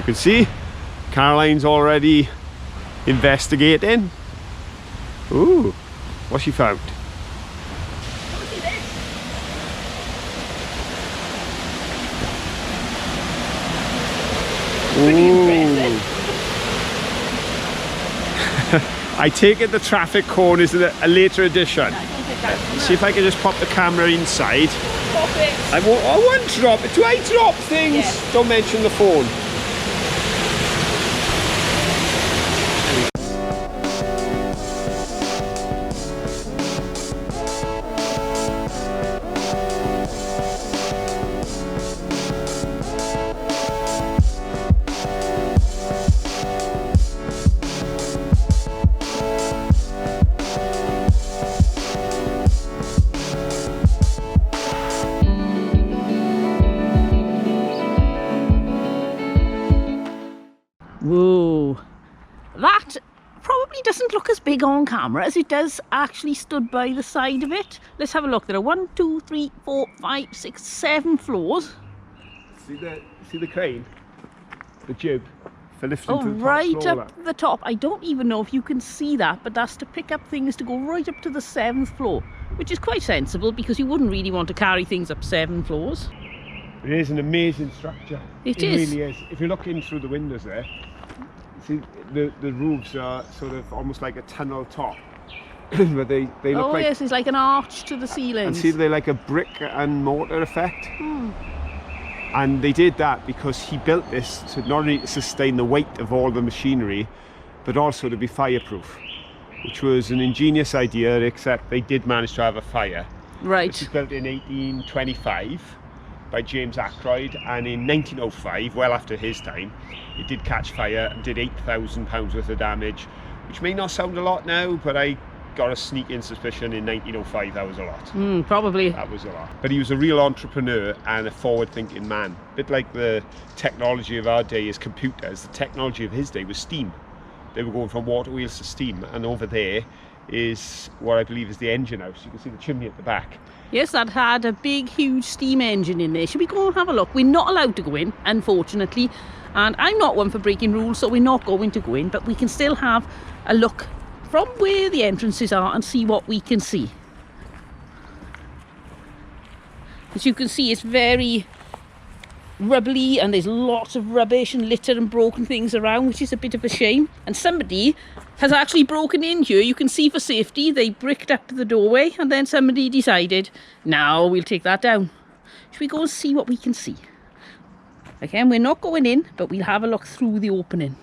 can see, Caroline's already investigating. Ooh, what's she found? Pretty impressive. I take it the traffic cone is a later addition. I don't think that's See if I can just pop the camera inside. Pop it. I won't drop it. Do I drop things? Yes. Don't mention the phone. Whoa, that probably doesn't look as big on camera as it does actually stood by the side of it. Let's have a look. There are 1, 2, 3, 4, 5, 6, 7 floors. See the crane? The jib for lifting Oh, to the top right floor, up the top. I don't even know if you can see that, but that's to pick up things to go right up to the 7th floor, which is quite sensible because you wouldn't really want to carry things up 7 floors. It is an amazing structure. It is. is. It really is. If you look in through the windows there, see the roofs are sort of almost like a tunnel top. But they look Oh like, yes, it's like an arch to the ceiling. and see they're like a brick and mortar effect. And they did that because he built this to not only sustain the weight of all the machinery, but also to be fireproof, which was an ingenious idea, except they did manage to have a fire. Right. This was built in 1825 by James Ackroyd, and in 1905, well after his time, it did catch fire and did £8,000 worth of damage, which may not sound a lot now, but I got a sneaking suspicion in 1905 that was a lot. Probably. That was a lot. But he was a real entrepreneur and a forward-thinking man. A bit like the technology of our day is computers, the technology of his day was steam. They were going from water wheels to steam, and over there is what I believe is the engine house. You can see the chimney at the back. Yes, that had a big, huge steam engine in there. Should we go and have a look? We're not allowed to go in, unfortunately. And I'm not one for breaking rules, so we're not going to go in. But we can still have a look from where the entrances are and see what we can see. As you can see, it's very rubbly and there's lots of rubbish and litter and broken things around, which is a bit of a shame. And somebody has actually broken in here. You can see for safety they bricked up the doorway, and then somebody decided, now we'll take that down. Should we go and see what we can see? Again, we're not going in, but we'll have a look through the opening.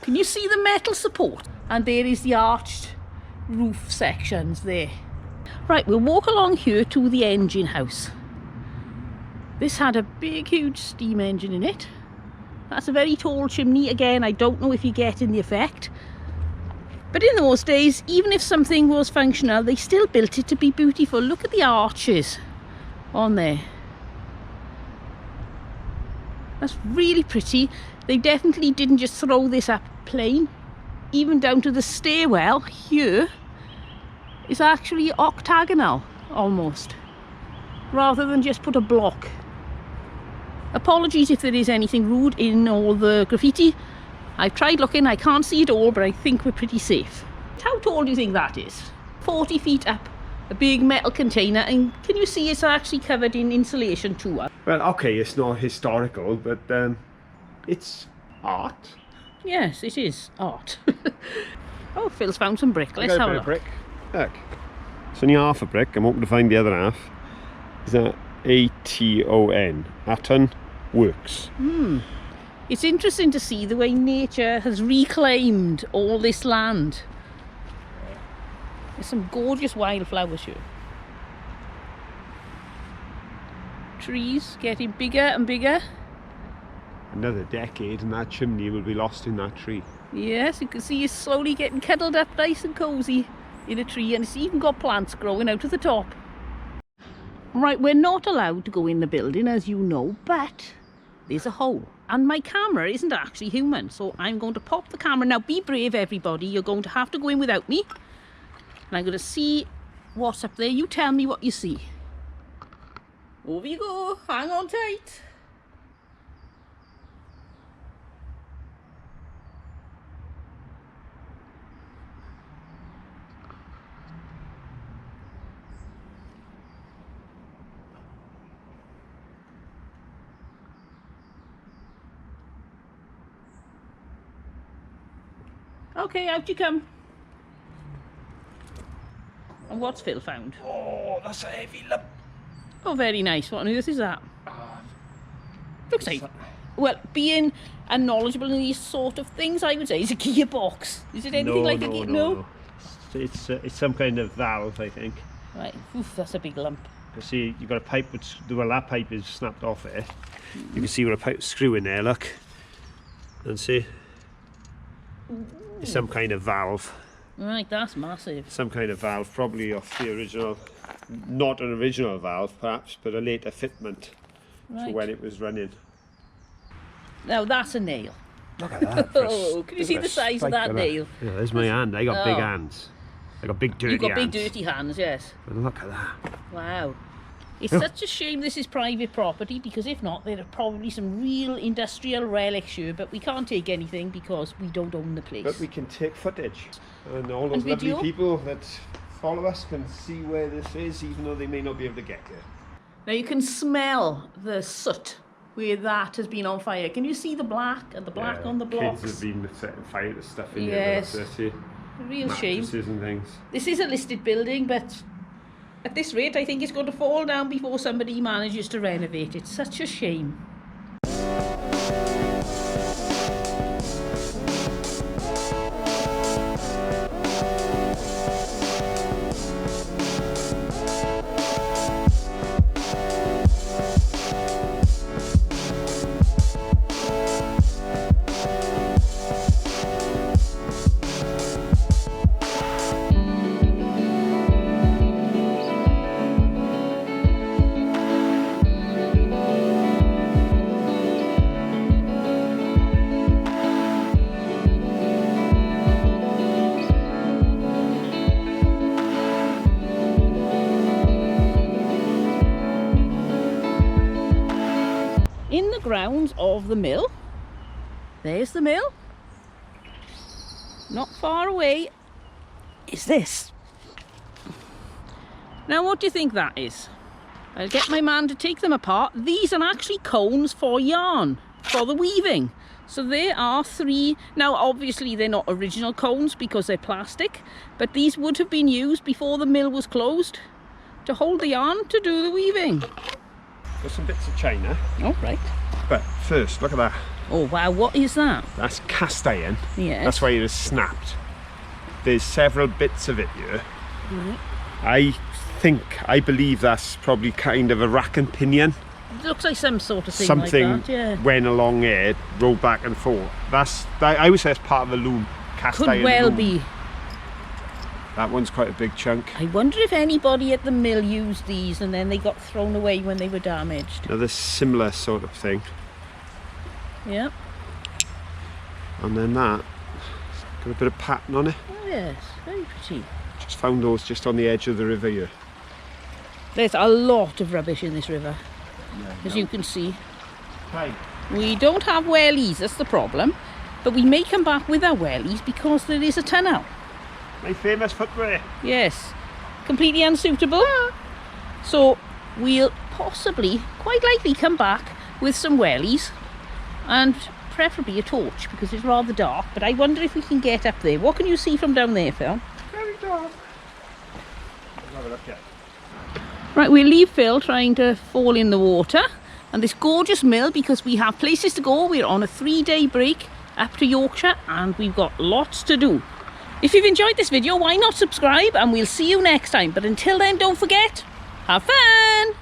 Can you see the metal support? And there is the arched roof sections there. Right, we'll walk along here to the engine house. This had a big, huge steam engine in it. That's a very tall chimney. Again, I don't know if you're getting the effect. But in those days, even if something was functional, they still built it to be beautiful. Look at the arches on there. That's really pretty. They definitely didn't just throw this up plain. Even down to the stairwell here is actually octagonal almost, rather than just put a block. Apologies if there is anything rude in all the graffiti. I've tried looking, I can't see it all, but I think we're pretty safe. How tall do you think that is? 40 feet up, a big metal container, and can you see it's actually covered in insulation too? Well, okay, it's not historical, but it's art. Yes, it is art. Oh, Phil's found some brick. Let's have a look. Brick. Look, it's only half a brick. I'm hoping to find the other half. Is that ATON? Aton Works. It's interesting to see the way nature has reclaimed all this land. There's some gorgeous wildflowers here. Trees getting bigger and bigger. Another decade and that chimney will be lost in that tree. Yes, you can see it's slowly getting cuddled up nice and cosy in a tree, and it's even got plants growing out of the top. Right, we're not allowed to go in the building, as you know, but there's a hole. And my camera isn't actually human, so I'm going to pop the camera. Now, be brave, everybody. You're going to have to go in without me. And I'm going to see what's up there. You tell me what you see. Over you go. Hang on tight. Okay, out you come. And what's Phil found? Oh, that's a heavy lump. Oh, very nice. What on earth is that? Looks like, well, being knowledgeable in these sort of things, I would say it's a gearbox. Is it anything like a gear? No. It's some kind of valve, I think. Right. Oof, that's a big lump. You see, you've got a pipe which, well, that pipe is snapped off there. You can see where a pipe screw in there, look. And see, it's some kind of valve. Right, that's massive. Some kind of valve, probably off the original, not an original valve perhaps, but a later fitment to when it was running. Now that's a nail. Look at that. Oh, can you see the size of that nail? Yeah, there's my hand. I got big hands. I got big dirty hands. You've got big dirty hands, yes. But look at that. Wow. It's such a shame this is private property, because if not, there are probably some real industrial relics here, but we can't take anything because we don't own the place. But we can take footage, and all those lovely people that follow us can see where this is, even though they may not be able to get there. Now you can smell the soot where that has been on fire. Can you see the black and the black on the blocks? Kids have been setting fire to stuff in yes. here. Yes. A real shame. And things. This is a listed building, but at this rate I think it's going to fall down before somebody manages to renovate it. Such a shame. In the grounds of the mill, there's the mill. Not far away is this. Now what do you think that is? I'll get my man to take them apart. These are actually cones for yarn, for the weaving. So there are 3. Now obviously they're not original cones because they're plastic, but these would have been used before the mill was closed to hold the yarn to do the weaving. Got some bits of china. Oh, right. But first, look at that. Oh, wow, what is that? That's cast iron. Yes. That's why it is snapped. There's several bits of it here. I believe that's probably kind of a rack and pinion. It looks like some sort of thing Something like that, yeah. went along here, rolled back and forth. I would say it's part of the loom. Cast iron Could well loom. be. That one's quite a big chunk. I wonder if anybody at the mill used these and then they got thrown away when they were damaged. Another similar sort of thing. Yeah. And then that, got a bit of pattern on it. Oh yes, very pretty. Just found those just on the edge of the river here. There's a lot of rubbish in this river, as you can see. Hi. We don't have wellies, that's the problem. But we may come back with our wellies because there is a tunnel. My famous footwear. Yes, completely unsuitable. So we'll possibly, quite likely, come back with some wellies and preferably a torch because it's rather dark. But I wonder if we can get up there. What can you see from down there, Phil? Very dark. Let's have a look at. Right, we'll leave Phil trying to fall in the water and this gorgeous mill because we have places to go. We're on a 3-day break up to Yorkshire and we've got lots to do. If you've enjoyed this video, why not subscribe, and we'll see you next time. But until then, don't forget, have fun!